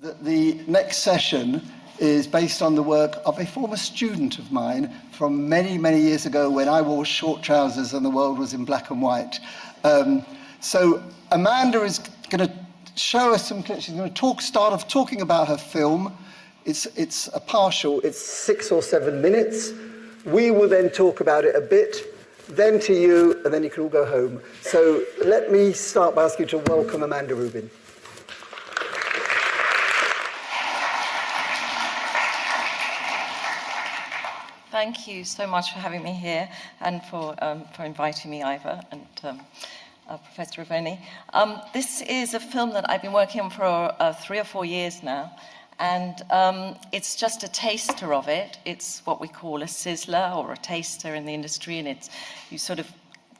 that the next session is based on the work of a former student of mine from many, many years ago when I wore short trousers and the world was in black and white. So Amanda is going to show us some clips. She's going to start off talking about her film. It's 6 or 7 minutes. We will then talk about it a bit, then to you, and then you can all go home. So let me start by asking you to welcome Amanda Rubin. Thank you so much for having me here and for inviting me, Ivor, and Professor Ivor. This is a film that I've been working on for 3 or 4 years now, and it's just a taster of it. It's what we call a sizzler or a taster in the industry, and you sort of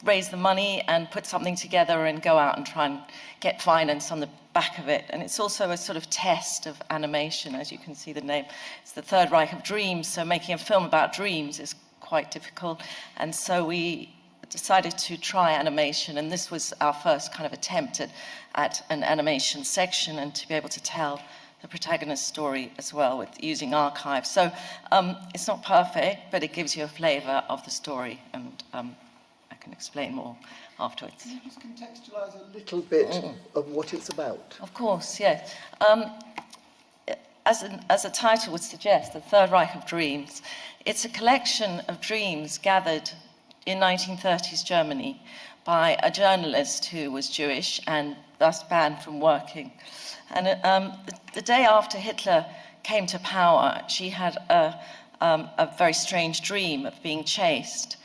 raise the money and put something together and go out and try and get finance on the back of it. And it's also a sort of test of animation, as you can see the name. It's the Third Reich of Dreams, so making a film about dreams is quite difficult. And so we decided to try animation, and this was our first kind of attempt at an animation section and to be able to tell the protagonist's story as well with using archives. So it's not perfect, but it gives you a flavor of the story, and I can explain more afterwards. Can you just contextualize a little bit of what it's about? Of course, yes. As a title would suggest, the Third Reich of Dreams, it's a collection of dreams gathered in 1930s Germany by a journalist who was Jewish and thus banned from working. And the day after Hitler came to power, she had a very strange dream of being chased.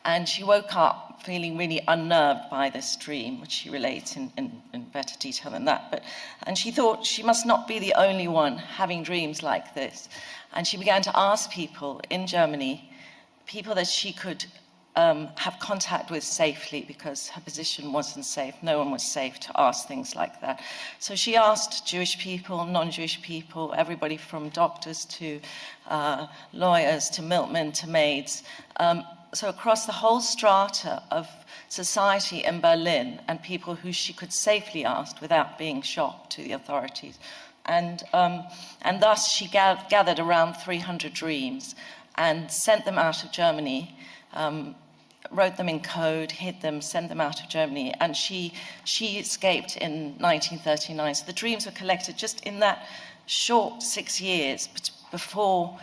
And she woke up feeling really unnerved by this dream, which she relates in better detail than that. And she thought she must not be the only one having dreams like this. And she began to ask people in Germany, people that she could have contact with safely, because her position wasn't safe. No one was safe to ask things like that. So she asked Jewish people, non-Jewish people, everybody from doctors to lawyers to milkmen to maids. So across the whole strata of society in Berlin, and people who she could safely ask without being shocked to the authorities. And thus she gathered around 300 dreams and sent them out of Germany, wrote them in code, hid them, sent them out of Germany, and she escaped in 1939. So the dreams were collected just in that short 6 years before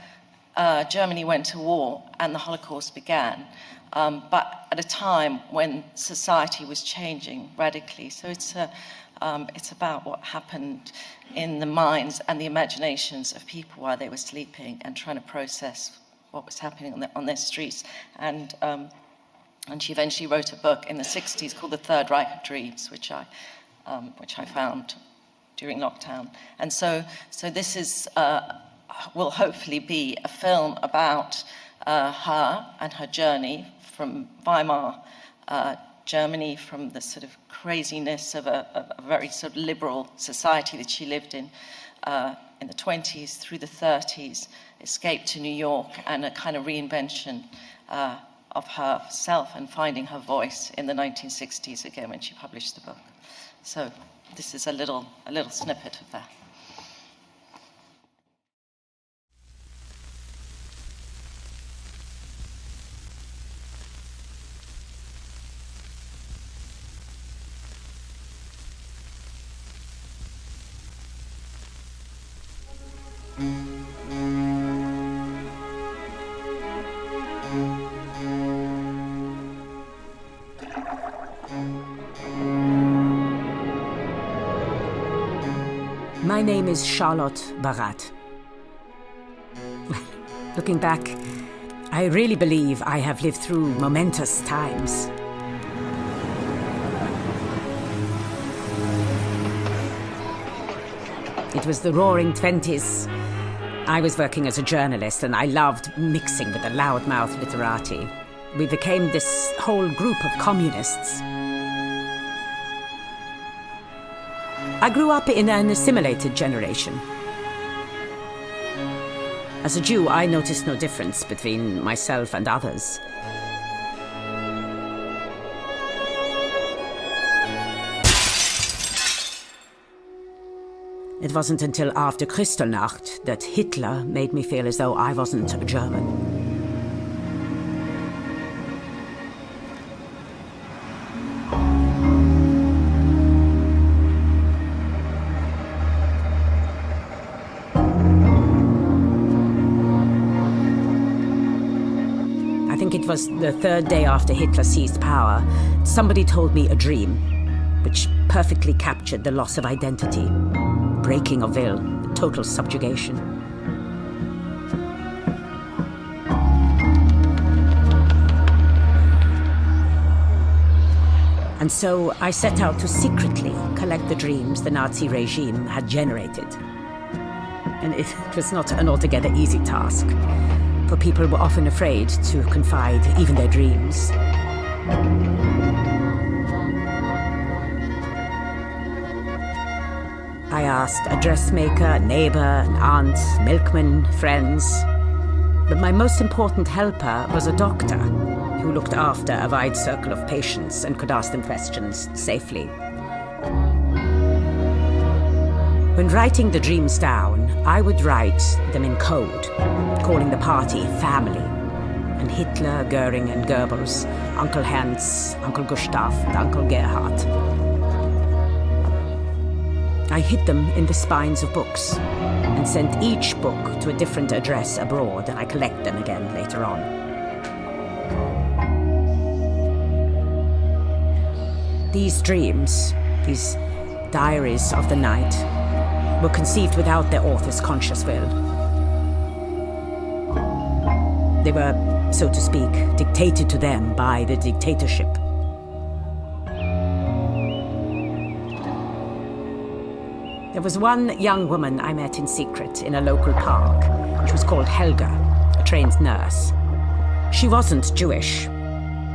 Germany went to war and the Holocaust began, but at a time when society was changing radically. So it's about what happened in the minds and the imaginations of people while they were sleeping and trying to process what was happening on their streets. And she eventually wrote a book in the 60s called The Third Reich of Dreams, which I found during lockdown. And so this is will hopefully be a film about her and her journey from Weimar, Germany, from the sort of craziness of a very sort of liberal society that she lived in the 20s through the 30s, escape to New York, and a kind of reinvention of herself and finding her voice in the 1960s again when she published the book. So this is a little snippet of that. My name is Charlotte Barat. Looking back, I really believe I have lived through momentous times. It was the roaring 20s. I was working as a journalist and I loved mixing with the loudmouth literati. We became this whole group of communists. I grew up in an assimilated generation. As a Jew, I noticed no difference between myself and others. It wasn't until after Kristallnacht that Hitler made me feel as though I wasn't a German. I think it was the third day after Hitler seized power, somebody told me a dream, which perfectly captured the loss of identity, breaking of will, total subjugation. And so I set out to secretly collect the dreams the Nazi regime had generated. And it was not an altogether easy task, for people were often afraid to confide even their dreams. I asked a dressmaker, a neighbor, an aunt, milkman, friends. But my most important helper was a doctor who looked after a wide circle of patients and could ask them questions safely. When writing the dreams down, I would write them in code, calling the party family, and Hitler, Goering and Goebbels, Uncle Hans, Uncle Gustav and Uncle Gerhard. I hid them in the spines of books and sent each book to a different address abroad, and I collect them again later on. These dreams, these diaries of the night, were conceived without their author's conscious will. They were, so to speak, dictated to them by the dictatorship. There was one young woman I met in secret in a local park. She was called Helga, a trained nurse. She wasn't Jewish,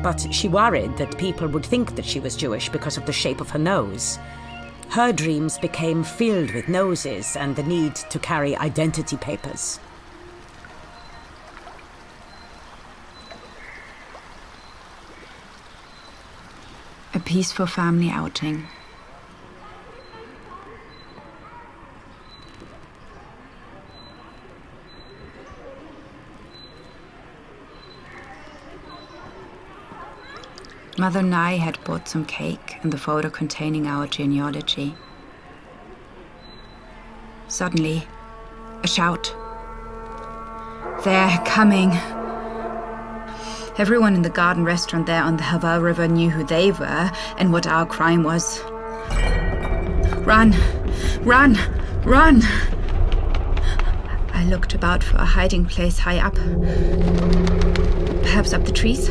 but she worried that people would think that she was Jewish because of the shape of her nose. Her dreams became filled with noses and the need to carry identity papers. A peaceful family outing. Mother and I had bought some cake and the photo containing our genealogy. Suddenly, a shout. They're coming. Everyone in the garden restaurant there on the Havel River knew who they were and what our crime was. Run! Run! Run! I looked about for a hiding place high up. Perhaps up the trees?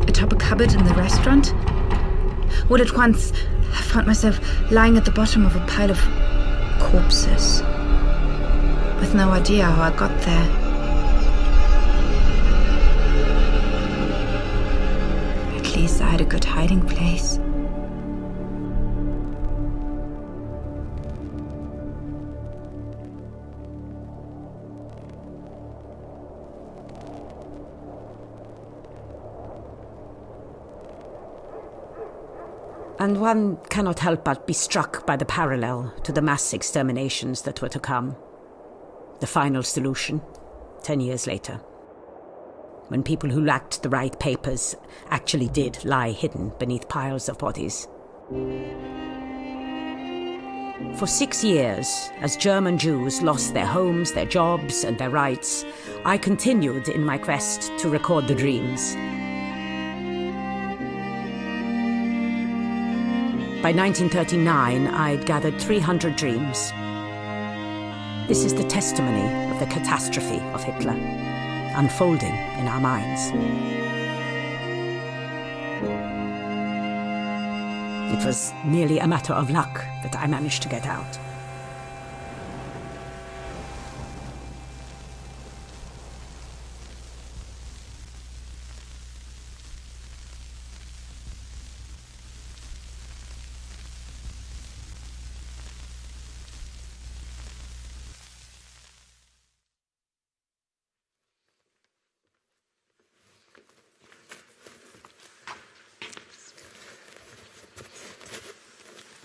Atop a cupboard in the restaurant? All at once, I found myself lying at the bottom of a pile of corpses, with no idea how I got there. At least I had a good hiding place. And one cannot help but be struck by the parallel to the mass exterminations that were to come. The final solution, 10 years later, when people who lacked the right papers actually did lie hidden beneath piles of bodies. For 6 years, as German Jews lost their homes, their jobs, and their rights, I continued in my quest to record the dreams. By 1939, I'd gathered 300 dreams. This is the testimony of the catastrophe of Hitler, unfolding in our minds. It was merely a matter of luck that I managed to get out.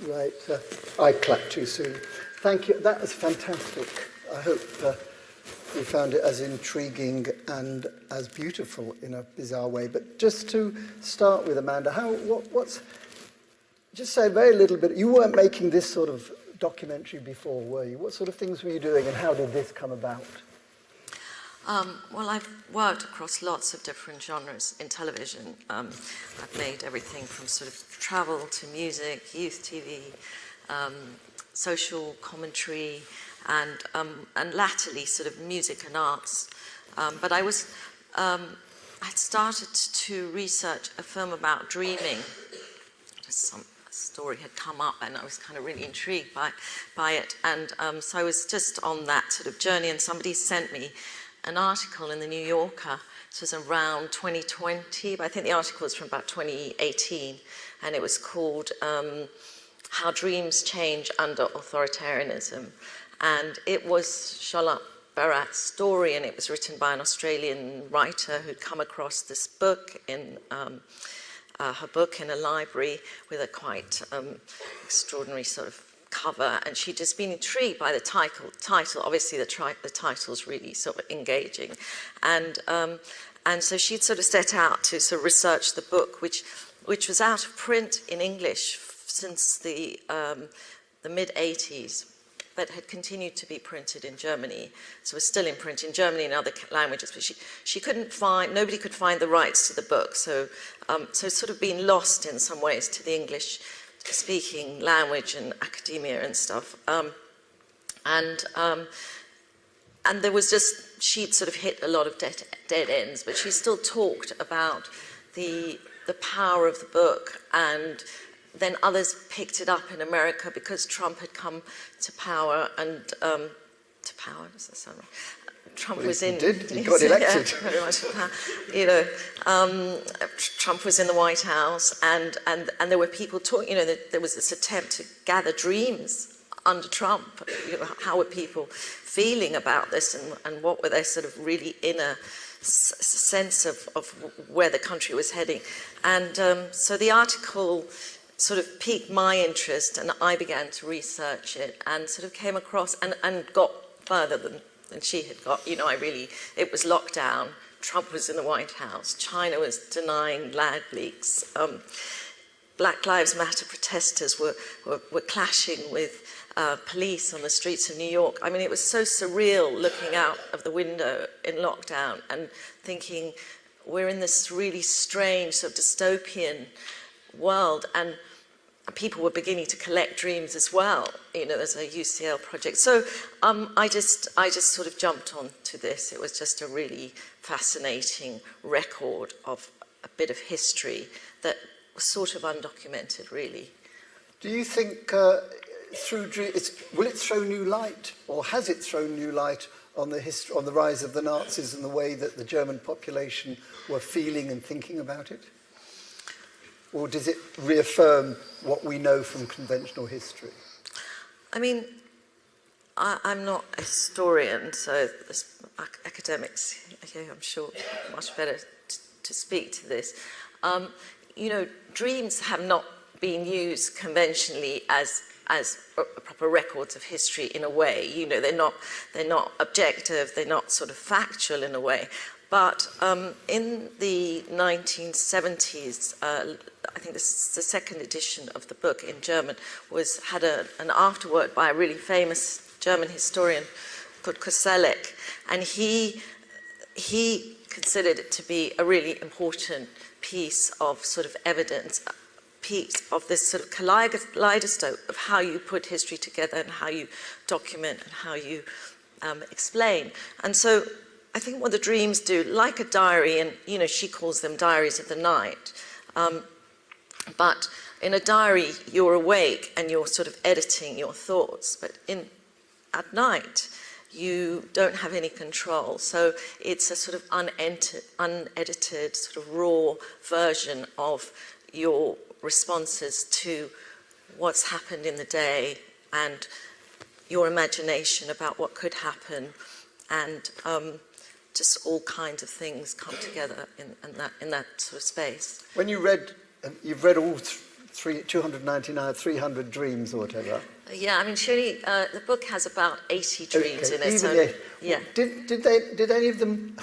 Right, I clapped too soon. Thank you. That was fantastic. I hope you found it as intriguing and as beautiful in a bizarre way. But just to start with, Amanda, just say very little bit. You weren't making this sort of documentary before, were you? What sort of things were you doing, and how did this come about? Well, I've worked across lots of different genres in television. I've made everything from sort of travel to music, youth TV, social commentary, and latterly sort of music and arts. But I'd started to research a film about dreaming. Some story had come up and I was kind of really intrigued by it. And so I was just on that sort of journey, and somebody sent me an article in the New Yorker. This was around 2020, but I think the article was from about 2018, and it was called How Dreams Change Under Authoritarianism. And it was Charlotte Barat's story, and it was written by an Australian writer who'd come across this book in her book in a library with a quite extraordinary sort of cover, and she'd just been intrigued by the title. Obviously, the title's really sort of engaging, and so she'd sort of set out to sort of research the book, which was out of print in English since the mid-80s, but had continued to be printed in Germany. So it was still in print in Germany and other languages, but she couldn't find, nobody could find the rights to the book. So it's sort of been lost in some ways to the English-speaking language and academia and stuff. And there was just, she'd sort of hit a lot of dead ends, but she still talked about the power of the book, and then others picked it up in America because Trump had come to power, and to power, does that sound right? Trump was in. He got elected. Yeah, very much. You know, Trump was in the White House, and there were people talking. You know, there was this attempt to gather dreams under Trump. You know, how were people feeling about this, and what were their sort of really inner sense of where the country was heading? And so the article sort of piqued my interest, and I began to research it, and sort of came across and got further than she had got. You know, it was lockdown, Trump was in the White House, China was denying land leaks, Black Lives Matter protesters were clashing with police on the streets of New York. I mean, it was so surreal looking out of the window in lockdown and thinking, we're in this really strange sort of dystopian world, and people were beginning to collect dreams as well. You know, there's a UCL project. So I just sort of jumped onto this. It was just a really fascinating record of a bit of history that was sort of undocumented, really. Do you think through dreams, will it throw new light, or has it thrown new light on the rise of the Nazis and the way that the German population were feeling and thinking about it? Or does it reaffirm what we know from conventional history? I mean, I'm not a historian, so academics here, I'm sure, much better to speak to this. You know, dreams have not been used conventionally as proper records of history in a way. You know, they're not objective, they're not sort of factual in a way. But in the 1970s, I think this is the second edition of the book in German, had an afterword by a really famous German historian called Koselleck, and he considered it to be a really important piece of sort of evidence, piece of this sort of kaleidoscope of how you put history together and how you document and how you explain. And so I think what the dreams do, like a diary, and you know, she calls them diaries of the night, but in a diary you're awake and you're sort of editing your thoughts, but at night you don't have any control. So it's a sort of unedited, sort of raw version of your responses to what's happened in the day and your imagination about what could happen, and just all kinds of things come together in that sort of space. When you've read all 299, 300 dreams or whatever. Yeah, I mean, she only, the book has about 80 dreams in it. Even So, yeah. Did any of them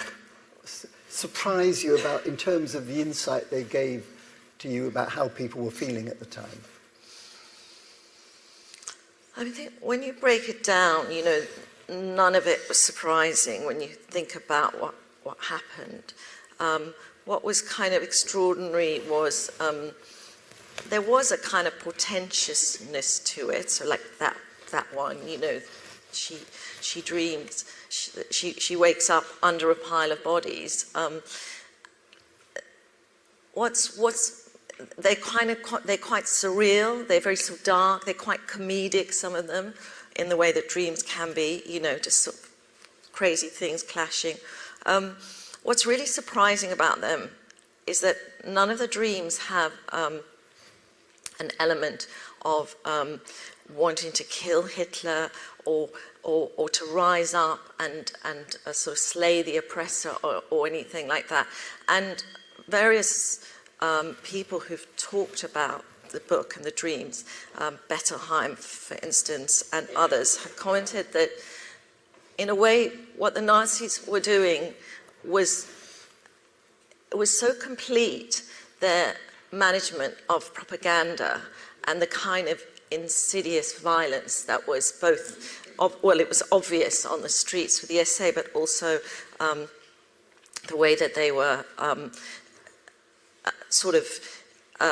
surprise you about, in terms of the insight they gave to you about how people were feeling at the time? I think when you break it down, you know, none of it was surprising when you think about what happened. What was kind of extraordinary was there was a kind of portentousness to it. So like that one, you know, she dreams, she wakes up under a pile of bodies. They're quite surreal. They're very sort of dark. They're quite comedic, some of them, in the way that dreams can be. You know, just sort of crazy things clashing. What's really surprising about them is that none of the dreams have an element of wanting to kill Hitler or to rise up and sort of slay the oppressor or anything like that. And various people who've talked about the book and the dreams, Bettelheim, for instance, and others, have commented that, in a way, what the Nazis were doing was so complete, their management of propaganda and the kind of insidious violence that was both, it was obvious on the streets with the essay, but also the way that they were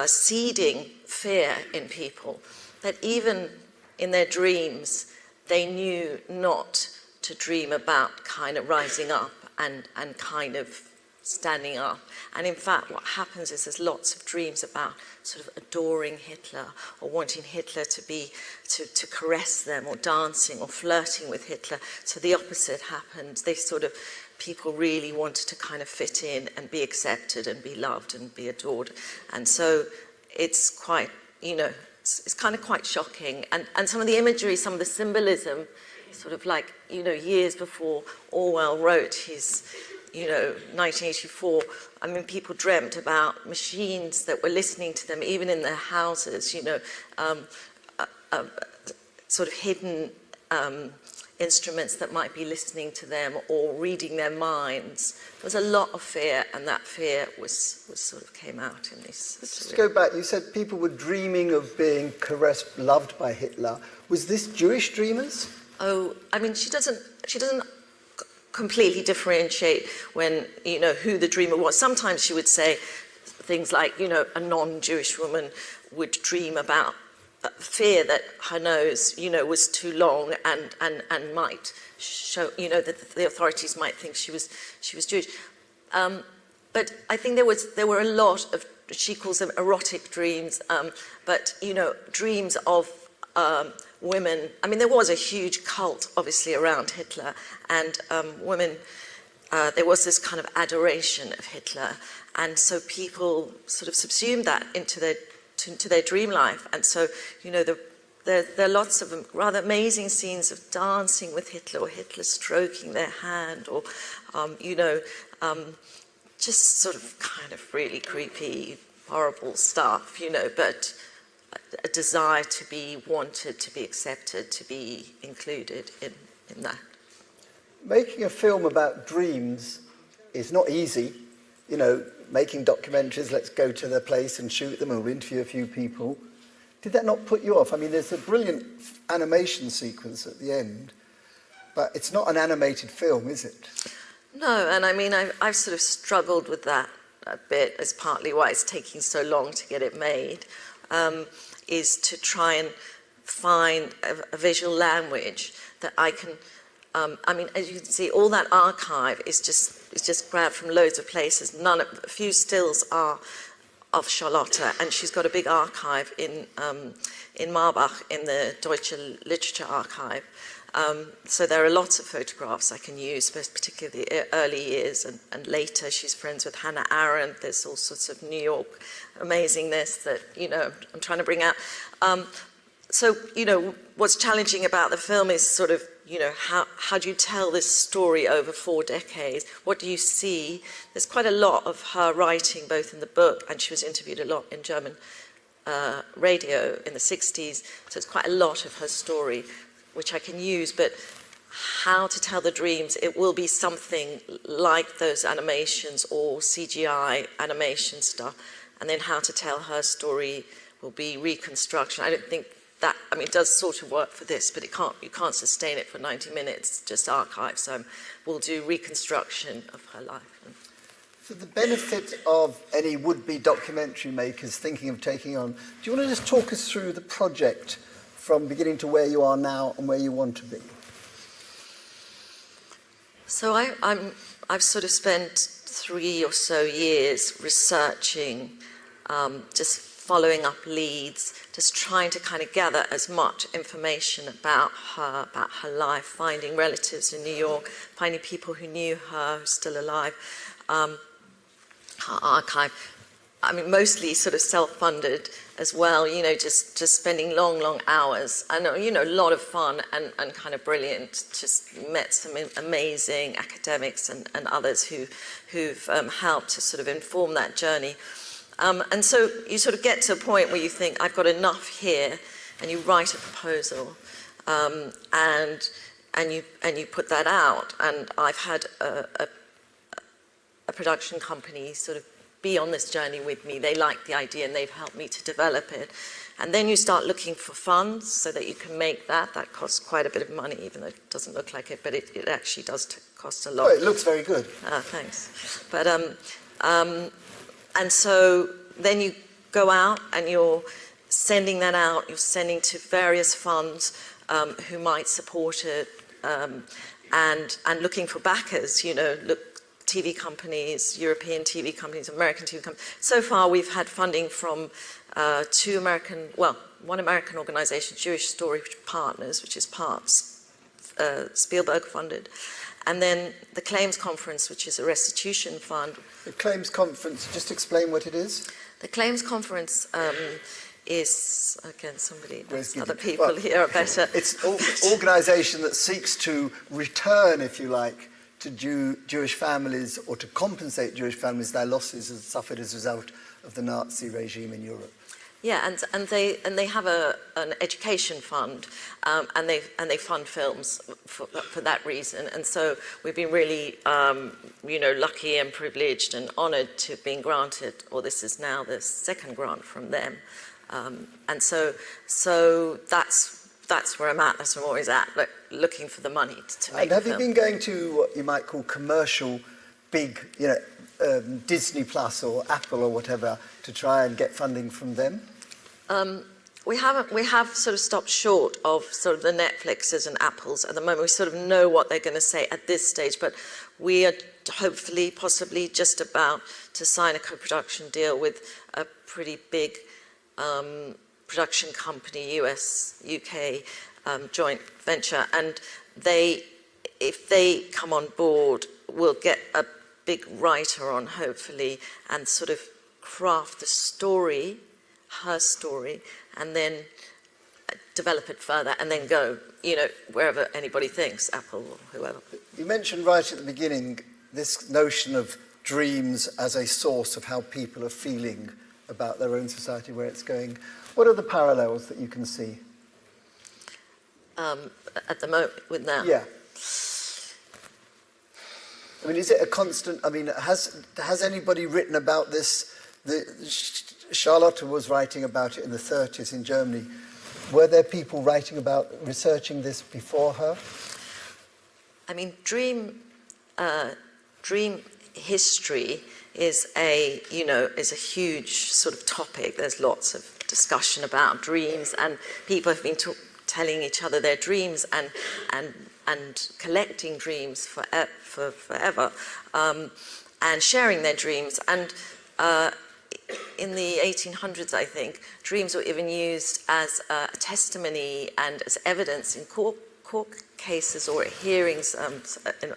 seeding fear in people, that even in their dreams, they knew not to dream about kind of rising up and kind of standing up. And in fact, what happens is there's lots of dreams about sort of adoring Hitler or wanting Hitler to caress them, or dancing or flirting with Hitler. So the opposite happens. People really wanted to kind of fit in and be accepted and be loved and be adored. And so it's quite, you know, it's kind of quite shocking. And some of the imagery, some of the symbolism, sort of like, you know, years before Orwell wrote his, you know, 1984, I mean, people dreamt about machines that were listening to them, even in their houses, you know, sort of hidden instruments that might be listening to them or reading their minds. There was a lot of fear, and that fear was sort of came out in this. Let's go back. You said people were dreaming of being caressed, loved by Hitler. Was this Jewish dreamers? Oh, I mean, she doesn't completely differentiate when, you know, who the dreamer was. Sometimes she would say things like, you know, a non-Jewish woman would dream about fear that her nose, you know, was too long and might show, you know, that the authorities might think she was Jewish. But I think there were a lot of, she calls them erotic dreams, but, you know, dreams of women. I mean, there was a huge cult, obviously, around Hitler, and women, there was this kind of adoration of Hitler, and so people sort of subsumed that into their dream life. And so, you know, there are lots of rather amazing scenes of dancing with Hitler, or Hitler stroking their hand, or, you know, just sort of kind of really creepy, horrible stuff, you know, but a desire to be wanted, to be accepted, to be included in that. Making a film about dreams is not easy. You know, making documentaries, let's go to the place and shoot them or interview a few people. Did that not put you off? I mean, there's a brilliant animation sequence at the end, but it's not an animated film, is it? No, and I mean, I've sort of struggled with that a bit, as partly why it's taking so long to get it made, is to try and find a visual language that I can, I mean, as you can see, all that archive is just grabbed from loads of places. A few stills are of Charlotte, and she's got a big archive in Marbach in the Deutsche Literature Archive. So there are lots of photographs I can use, particularly the early years and later. She's friends with Hannah Arendt. There's all sorts of New York amazingness that, you know, I'm trying to bring out. So, you know, what's challenging about the film is sort of, you know, how do you tell this story over 4 decades? What do you see? There's quite a lot of her writing, both in the book, and she was interviewed a lot in German radio in the 60s, so it's quite a lot of her story, which I can use, but how to tell the dreams, it will be something like those animations or CGI animation stuff, and then how to tell her story will be reconstruction. I don't think that, I mean, it does sort of work for this, but you can't sustain it for 90 minutes, just archive, so we'll do reconstruction of her life. For the benefit of any would-be documentary makers thinking of taking on, do you want to just talk us through the project from beginning to where you are now and where you want to be? So I've sort of spent 3 or so years researching, just following up leads, just trying to kind of gather as much information about her life, finding relatives in New York, finding people who knew her, who's still alive, her archive. I mean, mostly sort of self-funded as well, you know, just spending long hours. I know, you know, a lot of fun and kind of brilliant. Just met some amazing academics and others who've helped to sort of inform that journey. And so you sort of get to a point where you think, I've got enough here, and you write a proposal, and you put that out. And I've had a production company sort of be on this journey with me. They like the idea and they've helped me to develop it. And then you start looking for funds so that you can make that. That costs quite a bit of money, even though it doesn't look like it, but it actually does cost a lot. Oh, it looks very good. Thanks. But, and so then you go out and you're sending that out, you're sending to various funds who might support it, and looking for backers, you know, TV companies, European TV companies, American TV companies. So far, we've had funding from one American organization, Jewish Story Partners, which is part Spielberg funded, and then the Claims Conference, which is a restitution fund. The Claims Conference, just explain what it is. The Claims Conference is, again, other people here are better. It's an organisation that seeks to return, if you like, to Jewish families, or to compensate Jewish families their losses suffered as a result of the Nazi regime in Europe. Yeah, and they have an education fund, and they fund films for that reason. And so we've been really, you know, lucky and privileged and honoured to have been granted, or this is now the second grant from them. And so that's where I'm at. That's where I'm always at, looking for the money to make. And have you been going to what you might call commercial, big, you know, Disney Plus or Apple or whatever, to try and get funding from them? We have sort of stopped short of sort of the Netflixes and Apples at the moment. We sort of know what they're going to say at this stage, but we are hopefully, possibly just about to sign a co-production deal with a pretty big production company, US, UK joint venture, and if they come on board, we'll get a big writer on, hopefully, and sort of craft the story, her story, and then develop it further, and then go, you know, wherever anybody thinks, Apple or whoever. You mentioned right at the beginning this notion of dreams as a source of how people are feeling about their own society, where it's going. What are the parallels that you can see? At the moment with now? Yeah. I mean, is it a constant, I mean, has anybody written about this? Charlotte was writing about it in the 30s in Germany. Were there people writing about, researching this before her? I mean, dream history is a huge sort of topic. There's lots of discussion about dreams, and people have been telling each other their dreams and collecting dreams for forever, and sharing their dreams. And in the 1800s, I think, dreams were even used as a testimony and as evidence in court cases or hearings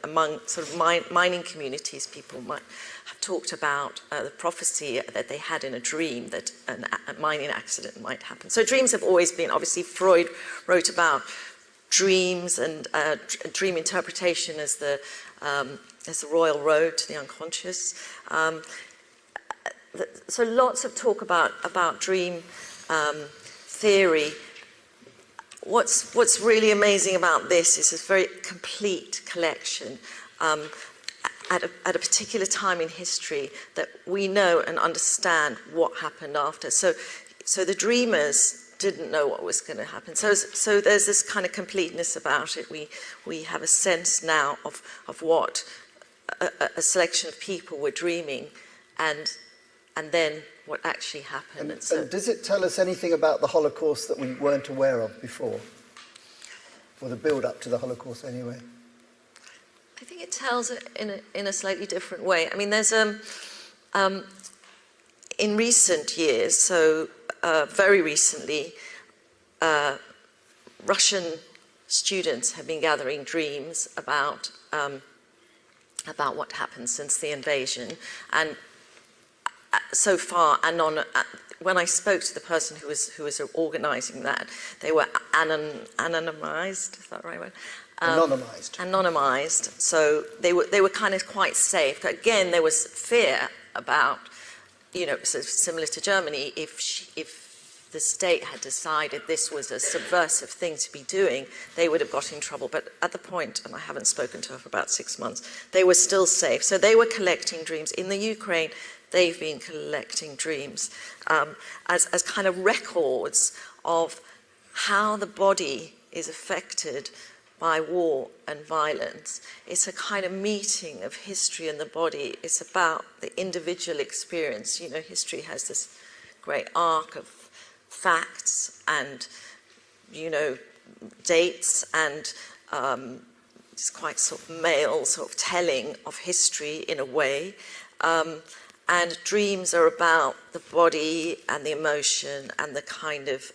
among sort of mining communities. People might have talked about the prophecy that they had in a dream that a mining accident might happen. So dreams have always been, obviously Freud wrote about dreams and dream interpretation as the royal road to the unconscious. So lots of talk about dream theory. What's really amazing about this is it's a very complete collection at a particular time in history that we know and understand what happened after. So the dreamers didn't know what was going to happen. So there's this kind of completeness about it. We have a sense now of what a selection of people were dreaming, and then what actually happened. And does it tell us anything about the Holocaust that we weren't aware of before? Or the build-up to the Holocaust anyway? I think it tells it in a slightly different way. I mean, there's in recent years, so very recently, Russian students have been gathering dreams about what happened since the invasion, and so far, when I spoke to the person who was organising that, they were anonymized. Is that the right word? Anonymized. So they were kind of quite safe. Again, there was fear about, so similar to Germany, if the state had decided this was a subversive thing to be doing, they would have got in trouble. But at the point, and I haven't spoken to her for about 6 months, they were still safe. So they were collecting dreams. In the Ukraine, they've been collecting dreams as kind of records of how the body is affected by war and violence. It's a kind of meeting of history and the body. It's about the individual experience. History has this great arc of facts and, dates, and it's quite sort of male sort of telling of history in a way. And dreams are about the body and the emotion and the kind of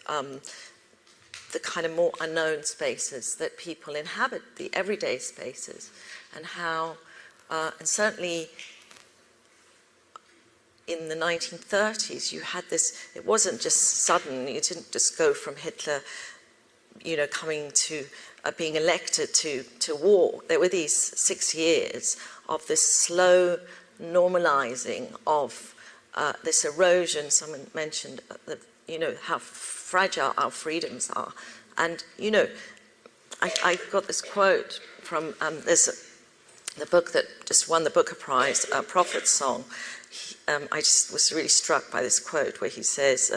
more unknown spaces that people inhabit, the everyday spaces, and how, and certainly in the 1930s, you had this, it wasn't just sudden, you didn't just go from Hitler, coming to being elected to war. There were these 6 years of this slow normalizing of this erosion. Someone mentioned how fragile our freedoms are, and I got this quote from there's the book that just won the Booker Prize, Prophet's Song. I just was really struck by this quote where he says,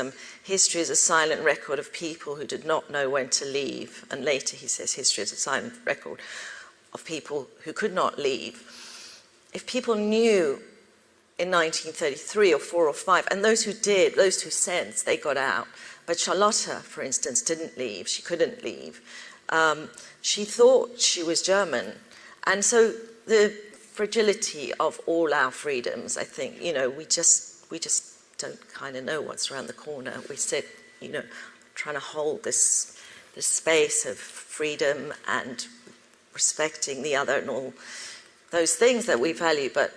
history is a silent record of people who did not know when to leave, and later he says history is a silent record of people who could not leave. If people knew in 1933 or 4 or 5, and those who did, those who sensed, they got out. But Charlotta, for instance, didn't leave. She couldn't leave. She thought she was German. And so the fragility of all our freedoms, I think, we just don't kind of know what's around the corner. We sit, trying to hold this space of freedom and respecting the other and all those things that we value, but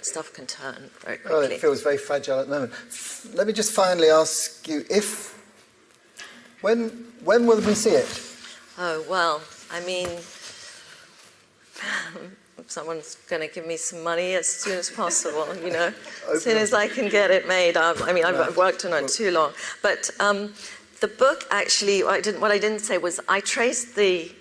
stuff can turn very quickly. Well, it feels very fragile at the moment. Let me just finally ask you, when will we see it? Oh, well, I mean, if someone's going to give me some money as soon as possible, as soon as I can get it made. I've worked on it too long. But the book, actually, what I didn't say was I traced the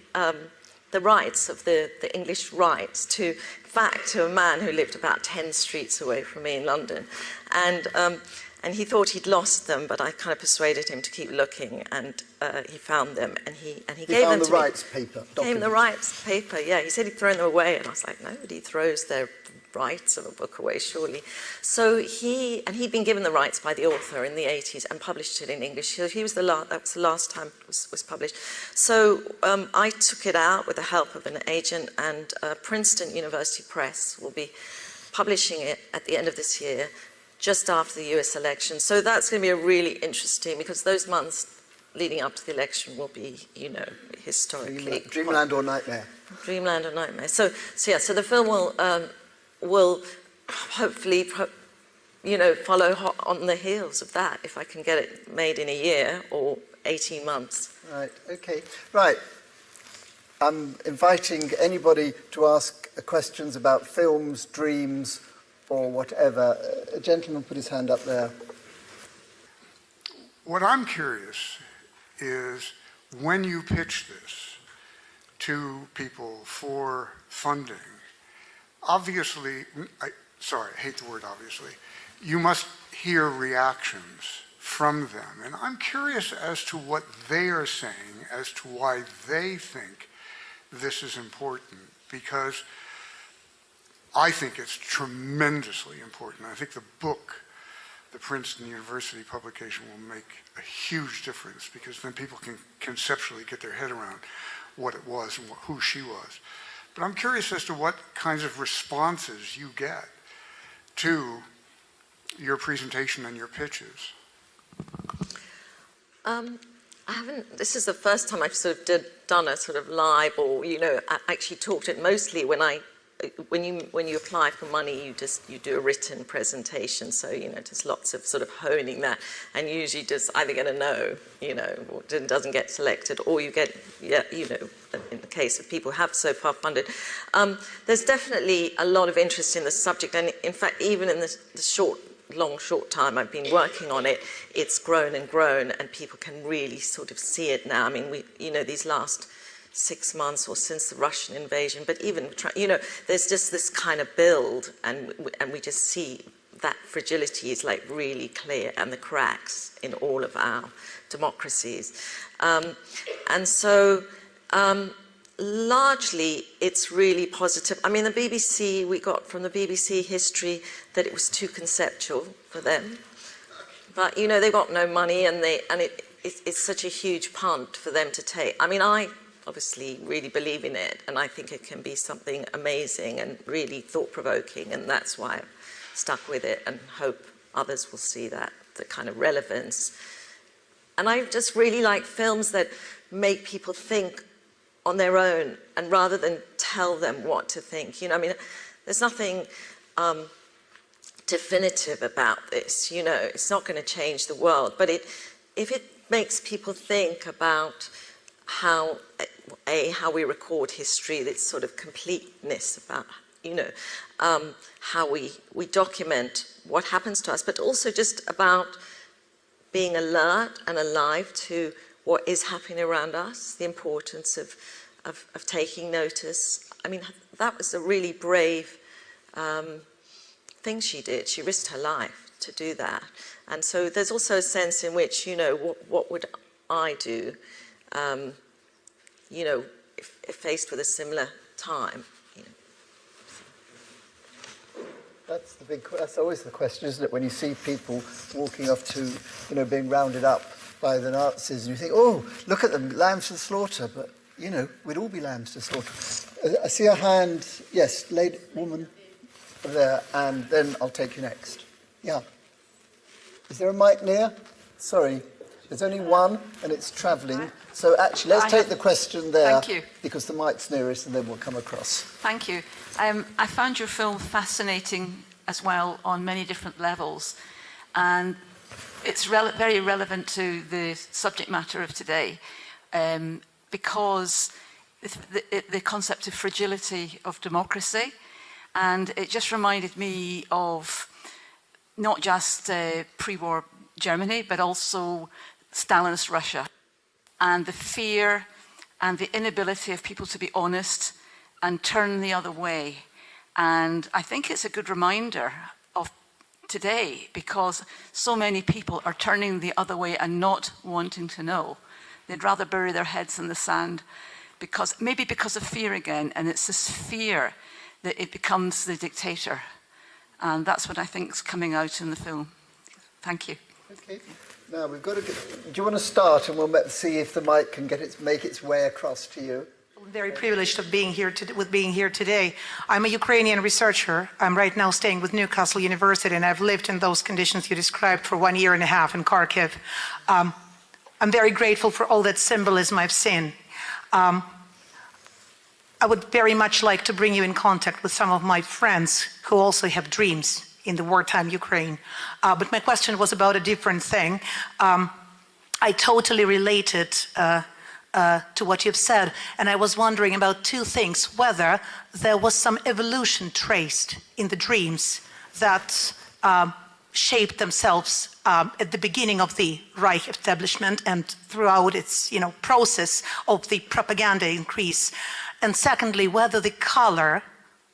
rights of the English rights to a man who lived about 10 streets away from me in London, and he thought he'd lost them, but I kind of persuaded him to keep looking, and he found them, and he gave them to me. The rights paper. Gave him the rights paper. Yeah, he said he'd thrown them away, and I was like, nobody throws their rights of a book away, surely. So he'd been given the rights by the author in the 80s and published it in English. So that was the last time it was published. So I took it out with the help of an agent, and Princeton University Press will be publishing it at the end of this year, just after the US election. So that's going to be really interesting, because those months leading up to the election will be, historically. Dreamland or nightmare. Dreamland or nightmare. So the film will hopefully, follow on the heels of that, if I can get it made in a year or 18 months. Right, okay. Right. I'm inviting anybody to ask questions about films, dreams, or whatever. A gentleman put his hand up there. what I'm curious is when you pitch this to people for funding, obviously, I hate the word obviously, you must hear reactions from them. And I'm curious as to what they are saying as to why they think this is important, because I think it's tremendously important. I think the book, the Princeton University publication, will make a huge difference, because then people can conceptually get their head around what it was and who she was. But I'm curious as to what kinds of responses you get to your presentation and your pitches. This is the first time I've sort of done a sort of live, or, you know, I actually talked it mostly when you apply for money, you do a written presentation. So, you know, just lots of sort of honing that, and usually just either get a no, you know, or doesn't get selected, or you get, yeah, you know, in the case of people who have so far funded. There's definitely a lot of interest in the subject, and in fact, even in the short time I've been working on it, it's grown and grown, and people can really sort of see it now. I mean, you know, these last 6 months or since the Russian invasion, but even, you know, there's just this kind of build, and we just see that fragility is like really clear, and the cracks in all of our democracies. And so, largely, it's really positive. I mean, the BBC, we got from the BBC history that it was too conceptual for them. But, you know, they got no money, and it's such a huge punt for them to take. I mean, I obviously really believe in it, and I think it can be something amazing and really thought-provoking, and that's why I've stuck with it, and hope others will see that, the kind of relevance. And I just really like films that make people think on their own, and rather than tell them what to think. You know, I mean, there's nothing definitive about this, you know, it's not going to change the world, but if it makes people think about how we record history, this sort of completeness about, you know, how we document what happens to us, but also just about being alert and alive to what is happening around us, the importance of taking notice. I mean, that was a really brave thing she did. She risked her life to do that. And so there's also a sense in which, you know, what would I do, you know, if faced with a similar time, you know. That's always the question, isn't it? When you see people walking off to, you know, being rounded up by the Nazis, and you think, oh, look at them, lambs to the slaughter. But, you know, we'd all be lambs to slaughter. I see a hand. Yes, lady, woman there, and then I'll take you next. Yeah. Is there a mic near? Sorry, there's only one, and it's travelling. So actually, let's take the question there. Thank you. Because the mic's nearest, and then we'll come across. Thank you. I found your film fascinating as well on many different levels, and it's very relevant to the subject matter of today, because the concept of fragility of democracy, and it just reminded me of not just pre-war Germany, but also Stalinist Russia, and the fear and the inability of people to be honest and turn the other way. And I think it's a good reminder of today, because so many people are turning the other way and not wanting to know. They'd rather bury their heads in the sand, maybe because of fear again, and it's this fear that it becomes the dictator. And that's what I think is coming out in the film. Thank you. Okay. Now we've got to. Do you want to start, and we'll see if the mic can make its way across to you? I'm very privileged of being here today. I'm a Ukrainian researcher. I'm right now staying with Newcastle University, and I've lived in those conditions you described for 1.5 years in Kharkiv. I'm very grateful for all that symbolism I've seen. I would very much like to bring you in contact with some of my friends who also have dreams in the wartime Ukraine. But my question was about a different thing. I totally related to what you've said, and I was wondering about two things: whether there was some evolution traced in the dreams that shaped themselves at the beginning of the Reich establishment and throughout its process of the propaganda increase. And secondly, whether the color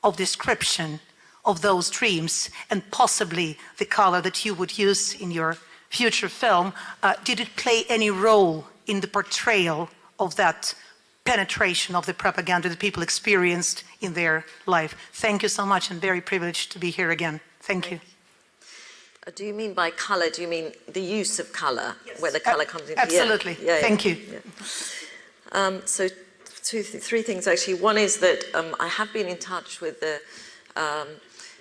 of description of those dreams, and possibly the color that you would use in your future film, did it play any role in the portrayal of that penetration of the propaganda that people experienced in their life? Thank you so much, and very privileged to be here again. Thank you. Do you mean by colour, do you mean the use of colour, yes, where the colour comes in? Absolutely. Thank you. Yeah. So three things actually. One is that I have been in touch with the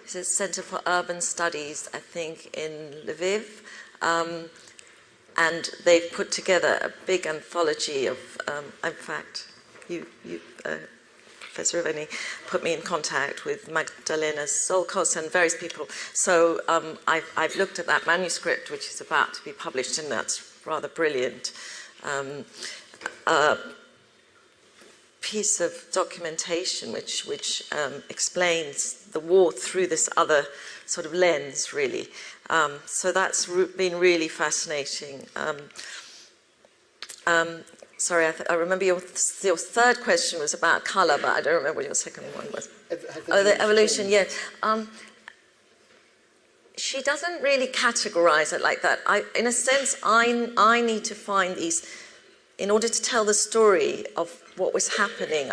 Centre for Urban Studies, I think, in Lviv, and they've put together a big anthology of, in fact, Professor Ivor put me in contact with Magdalena Solkos and various people. So I've looked at that manuscript, which is about to be published, and that's rather brilliant. Piece of documentation which explains the war through this other sort of lens, really. So that's been really fascinating. Sorry, I remember your third question was about colour, but I don't remember what your second one was. The evolution, yeah. She doesn't really categorise it like that. In a sense, I need to find these, in order to tell the story of what was happening,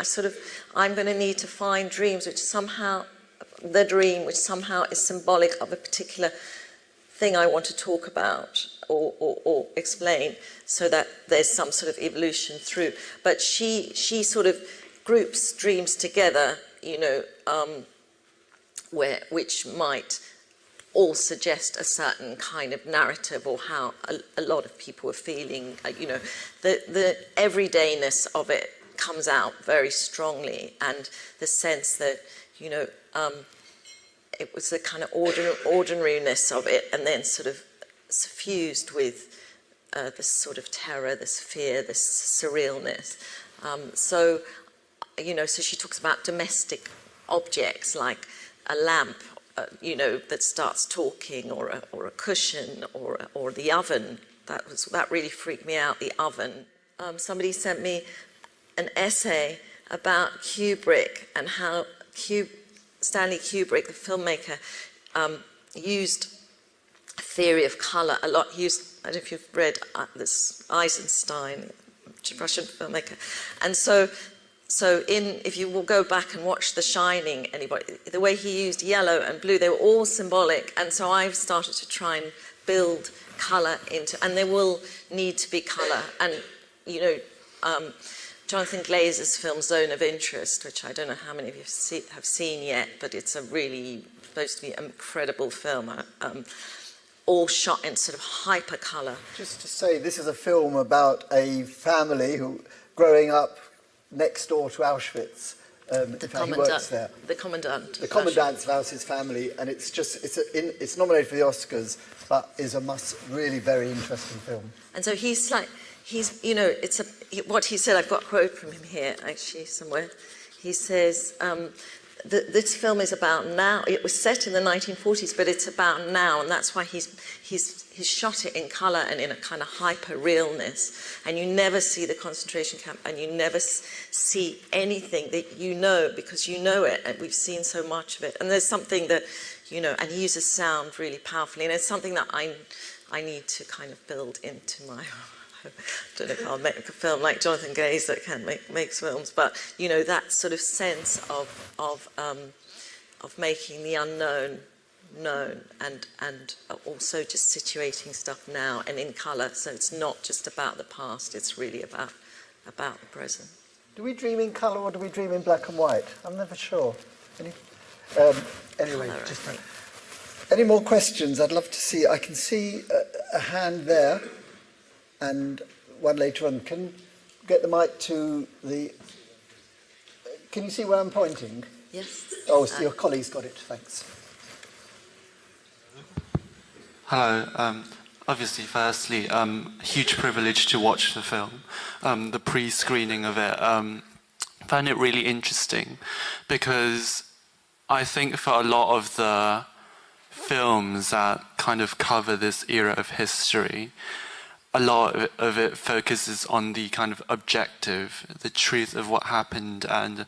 I'm going to need to find dreams which somehow, the dream which somehow is symbolic of a particular thing I want to talk about or explain, so that there's some sort of evolution through. But she sort of groups dreams together, which might all suggest a certain kind of narrative, or how a lot of people are feeling. The everydayness of it comes out very strongly, and the sense that it was the kind of ordinariness of it, and then sort of suffused with this sort of terror, this fear, this surrealness. So she talks about domestic objects like a lamp, that starts talking, or a cushion, or the oven. That really freaked me out. The oven. Somebody sent me an essay about Kubrick and how Stanley Kubrick, the filmmaker, used theory of colour a lot. I don't know if you've read this Eisenstein, Russian filmmaker, and so if you will go back and watch The Shining, the way he used yellow and blue, they were all symbolic, and so I've started to try and build colour into, and there will need to be colour, and Jonathan Glazer's film Zone of Interest, which I don't know how many of you have seen yet, but it's a really supposed to be an incredible film, all shot in sort of hyper colour. Just to say, this is a film about a family who growing up next door to Auschwitz. He works there. The commandant. The commandant's about his family, and it's nominated for the Oscars, but is a really very interesting film. And so what he said, I've got a quote from him here, actually, somewhere. He says, this film is about now. It was set in the 1940s, but it's about now, and that's why he's shot it in colour and in a kind of hyper realness. And you never see the concentration camp, and you never see anything that because you know it, and we've seen so much of it. And there's something that, and he uses sound really powerfully, and it's something that I need to kind of build into my. I don't know if I'll make a film like Jonathan Glazer that can makes films, but that sort of sense of making the unknown known, and also just situating stuff now and in colour. So it's not just about the past; it's really about the present. Do we dream in colour or do we dream in black and white? I'm never sure. Anyway, any more questions? I'd love to see. I can see a hand there. And one later on. Can you get the mic to the... Can you see where I'm pointing? Yes. Oh, so your colleague's got it. Thanks. Hello. Obviously, firstly, huge privilege to watch the film. The pre-screening of it. Found it really interesting because I think for a lot of the films that kind of cover this era of history, a lot of it focuses on the kind of objective, the truth of what happened, and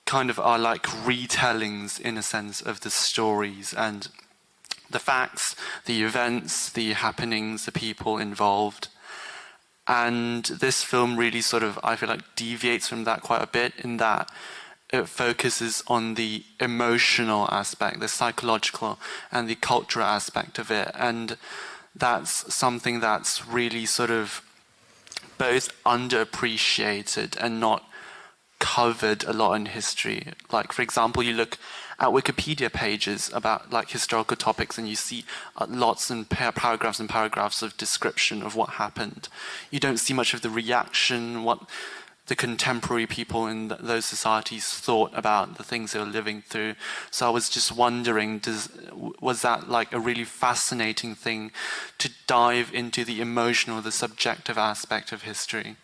kind of are like retellings, in a sense, of the stories and the facts, the events, the happenings, the people involved. And this film really sort of, I feel like, deviates from that quite a bit, in that it focuses on the emotional aspect, the psychological and the cultural aspect of it. And that's something that's really sort of both underappreciated and not covered a lot in history. Like, for example, you look at Wikipedia pages about like historical topics and you see lots and paragraphs and paragraphs of description of what happened. You don't see much of the reaction, what the contemporary people in those societies thought about the things they were living through. So I was just wondering, was that like a really fascinating thing to dive into the emotional, the subjective aspect of history?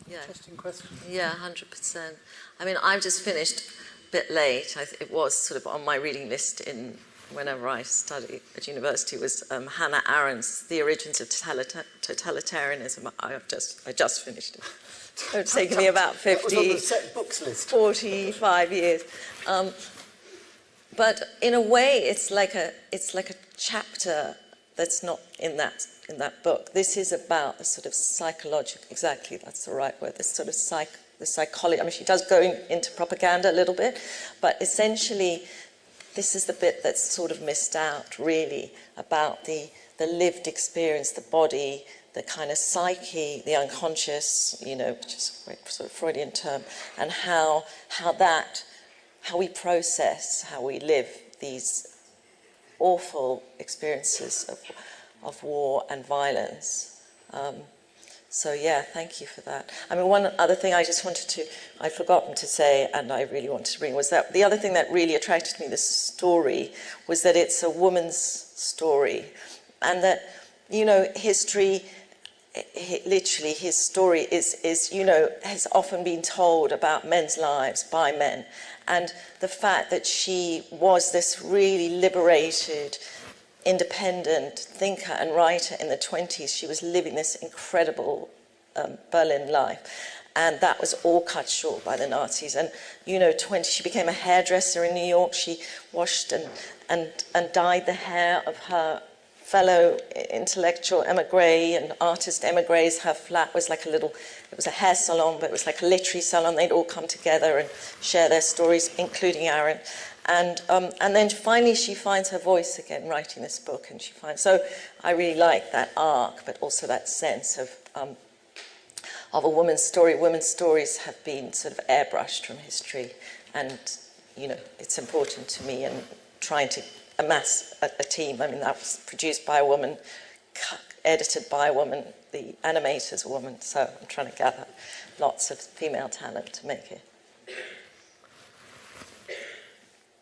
Yeah. Interesting question. Yeah, 100%. I mean, I've just finished a bit late. It was sort of on my reading list whenever I studied at university, was Hannah Arendt's The Origins of Totalitarianism. I just finished it. It's taken me about 45 years. But in a way, it's like a chapter that's not in that book. This is about the sort of psychological, exactly, that's the right word, this sort of the psychology. I mean, she does go into propaganda a little bit, but essentially, this is the bit that's sort of missed out, really, about the lived experience, the body, the kind of psyche, the unconscious, which is a sort of Freudian term, and how we process, how we live these awful experiences of war and violence. So yeah, thank you for that. I mean, one other thing I'd forgotten to say, and I really wanted to bring, was that the other thing that really attracted me, this story, was that it's a woman's story, and that, history, literally his story is has often been told about men's lives by men. And the fact that she was this really liberated, independent thinker and writer in the 20s, she was living this incredible Berlin life. And that was all cut short by the Nazis. And, she became a hairdresser in New York. She washed and dyed the hair of her fellow intellectual emigre and artist emigres. Her flat was like it was a hair salon, but it was like a literary salon. They'd all come together and share their stories, including Arendt. And then finally she finds her voice again writing this book, and so I really like that arc, but also that sense of a woman's story. Women's stories have been sort of airbrushed from history, and it's important to me, and trying to amass a team. I mean, that was produced by a woman, edited by a woman, the animator's a woman, so I'm trying to gather lots of female talent to make it.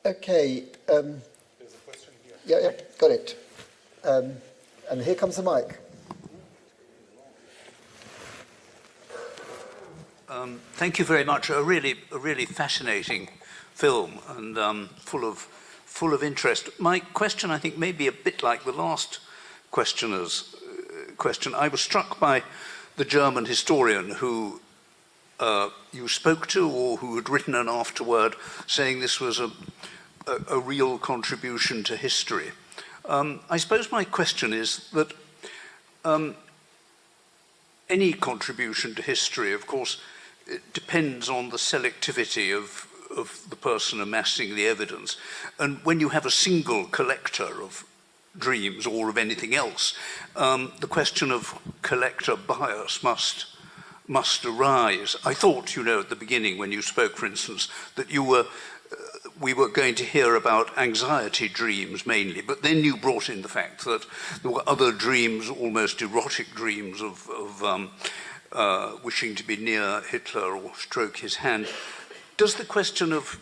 Okay. There's a question here. Yeah, got it. And here comes the mic. Thank you very much. A really fascinating film, and full of interest. My question, I think, may be a bit like the last questioner's question. I was struck by the German historian who you spoke to, or who had written an afterword saying this was a real contribution to history. I suppose my question is that any contribution to history, of course, it depends on the selectivity of the person amassing the evidence. And when you have a single collector of dreams or of anything else, the question of collector bias must arise. I thought, at the beginning when you spoke, for instance, that we were going to hear about anxiety dreams mainly, but then you brought in the fact that there were other dreams, almost erotic dreams of wishing to be near Hitler or stroke his hand. Does the question of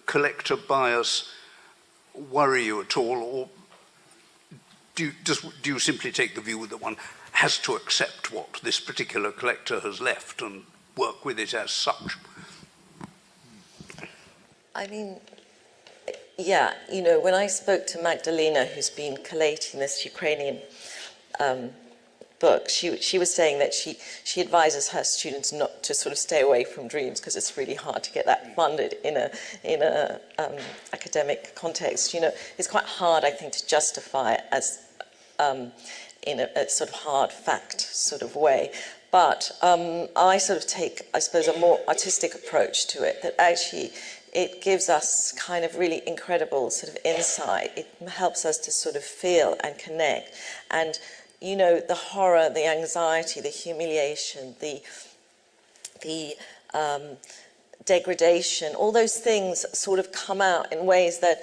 collector bias worry you at all, or do you simply take the view that one has to accept what this particular collector has left and work with it as such? I mean, yeah, you know, when I spoke to Magdalena, who's been collating this Ukrainian book, she was saying that she advises her students not to sort of stay away from dreams because it's really hard to get that funded in a academic context. You know, it's quite hard, I think, to justify it as in a sort of hard fact sort of way. But I sort of take, I suppose, a more artistic approach to it, that actually it gives us kind of really incredible sort of insight. It helps us to sort of feel and connect. And, you know, the horror, the anxiety, the humiliation, the degradation, all those things sort of come out in ways that,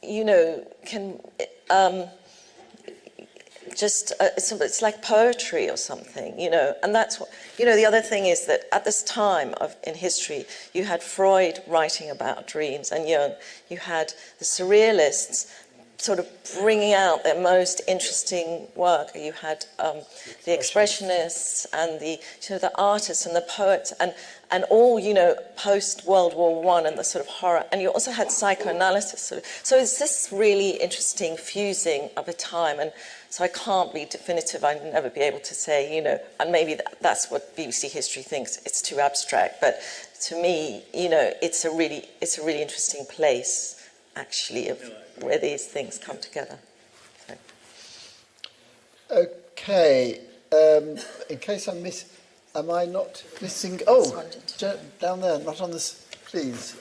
you know, can it's like poetry or something, you know. And that's what, you know, the other thing is that at this time in history, you had Freud writing about dreams and Jung. You had the surrealists sort of bringing out their most interesting work. You had the expressionists and the, you know, the artists and the poets and all, you know, post World War I and the sort of horror. And you also had psychoanalysis. So it's this really interesting fusing of a time. And so I can't be definitive. I'd never be able to say, you know, and maybe that's what BBC History thinks. It's too abstract. But to me, you know, it's a really interesting place, actually, of where these things come together. So. Okay. In case am I not missing? Oh, down there, not on this, please.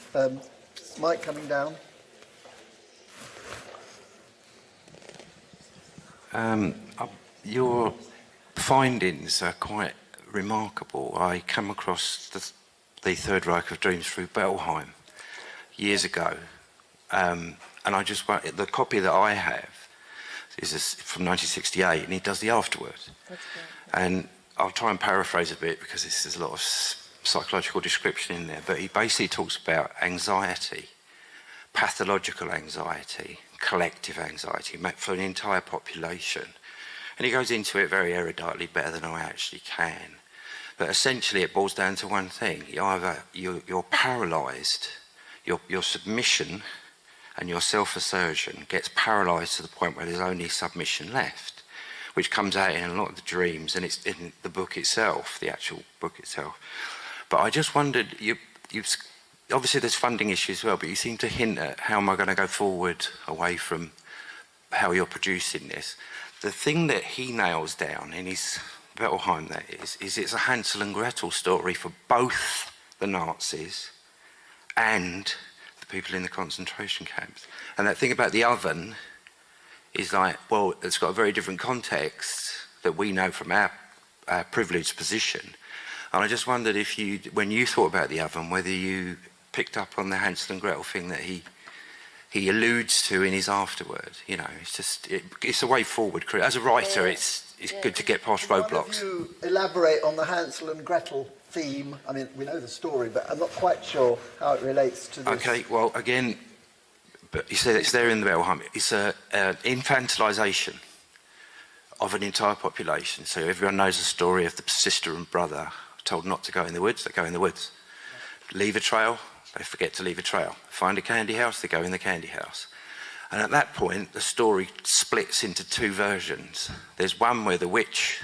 Mic coming down. Your findings are quite remarkable. I came across the Third Reich of Dreams through Bettelheim years ago, and I just the copy that I have is from 1968, and he does the afterword. And I'll try and paraphrase a bit because there's a lot of psychological description in there, but he basically talks about anxiety, pathological anxiety, collective anxiety for an entire population. And he goes into it very eruditely, better than I actually can. But essentially it boils down to one thing. You're paralysed, your submission and your self-assertion gets paralysed to the point where there's only submission left, which comes out in a lot of the dreams, and it's in the book itself, the actual book itself. But I just wondered, you obviously there's funding issues as well, but you seem to hint at how am I going to go forward away from how you're producing this. The thing that he nails down in his Bettelheim, that is it's a Hansel and Gretel story for both the Nazis and the people in the concentration camps. And that thing about the oven is like, well, it's got a very different context that we know from our privileged position. And I just wondered if when you thought about the oven, whether you picked up on the Hansel and Gretel thing that he alludes to in his afterword. You know, it's just it's a way forward. As a writer, it's good to get past roadblocks. Can you elaborate on the Hansel and Gretel theme? I mean, we know the story, but I'm not quite sure how it relates to this. Okay, well, again, but you said it's there in the Bettelheim. It's an infantilization of an entire population. So everyone knows the story of the sister and brother told not to go in the woods. They go in the woods. Leave a trail. They forget to leave a trail. Find a candy house, they go in the candy house. And at that point, the story splits into two versions. There's one where the witch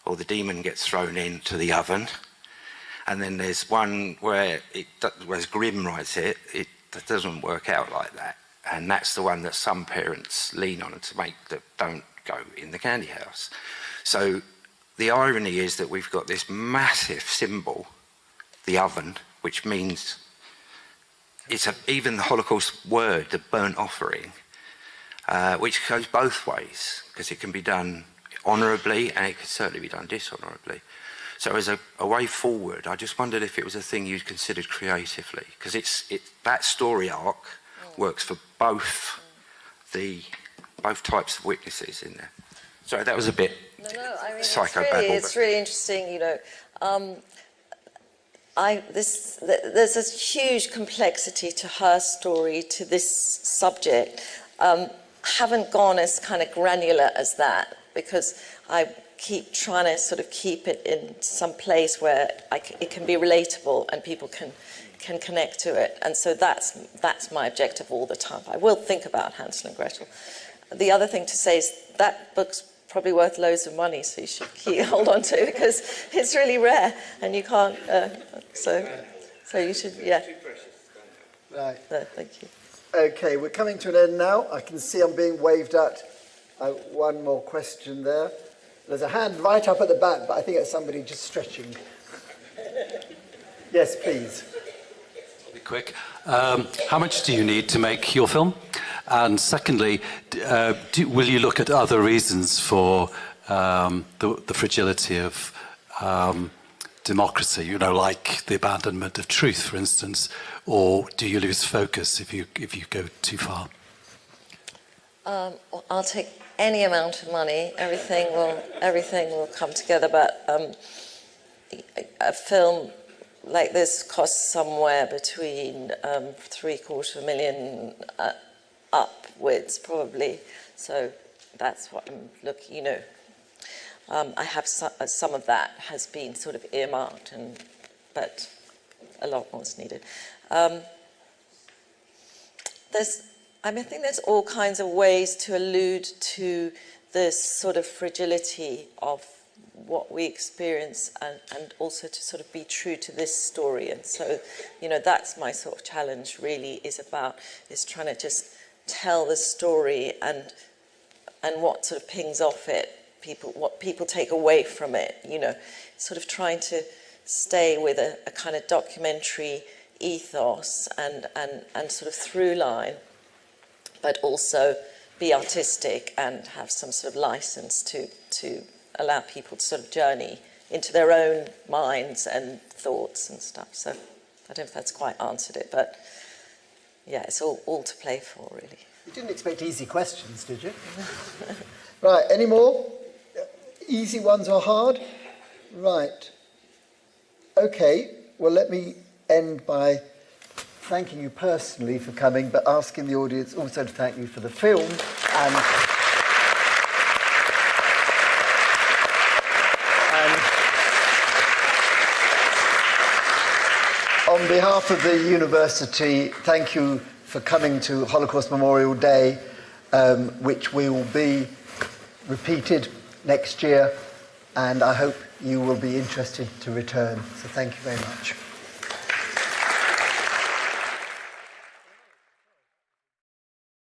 or the demon gets thrown into the oven. And then there's one where, as Grimm writes it doesn't work out like that. And that's the one that some parents lean on to make that don't go in the candy house. So the irony is that we've got this massive symbol, the oven, which means even the Holocaust word, the burnt offering, which goes both ways, because it can be done honourably and it can certainly be done dishonourably. So as a way forward, I just wondered if it was a thing you'd considered creatively, because that story arc works for both types of witnesses in there. Sorry, that was a bit psychobabble. It's really interesting, you know. There's a huge complexity to her story, to this subject. Haven't gone as kind of granular as that, because I keep trying to sort of keep it in some place where it can be relatable and people can connect to it. And so that's my objective all the time. I will think about Hansel and Gretel. The other thing to say is that book's probably worth loads of money, so you should hold on to it because it's really rare and you can't. So you should, yeah. Right. Thank you. Okay, we're coming to an end now. I can see I'm being waved at. One more question there. There's a hand right up at the back, but I think it's somebody just stretching. Yes, please. I'll be quick. How much do you need to make your film? And secondly, will you look at other reasons for the fragility of democracy, like the abandonment of truth, for instance, or do you lose focus if you go too far? I'll take any amount of money. Everything will come together. But a film like this costs somewhere between $750,000 upwards, probably. So that's what I'm looking. I have some of that has been sort of earmarked, but a lot more is needed. I think there's all kinds of ways to allude to this sort of fragility of what we experience and also to sort of be true to this story. And so, that's my sort of challenge really is trying to just tell the story and what sort of pings off it, what people take away from it, sort of trying to stay with a kind of documentary ethos and sort of through line, but also be artistic and have some sort of license to allow people to sort of journey into their own minds and thoughts and stuff. So I don't know if that's quite answered it, but yeah, it's all to play for, really. You didn't expect easy questions, did you? Right, any more? Easy ones or hard? Right. Okay, well, let me end by thanking you personally for coming, but asking the audience also to thank you for the film. And on behalf of the university, thank you for coming to Holocaust Memorial Day, which will be repeated next year, and I hope you will be interested to return. So thank you very much.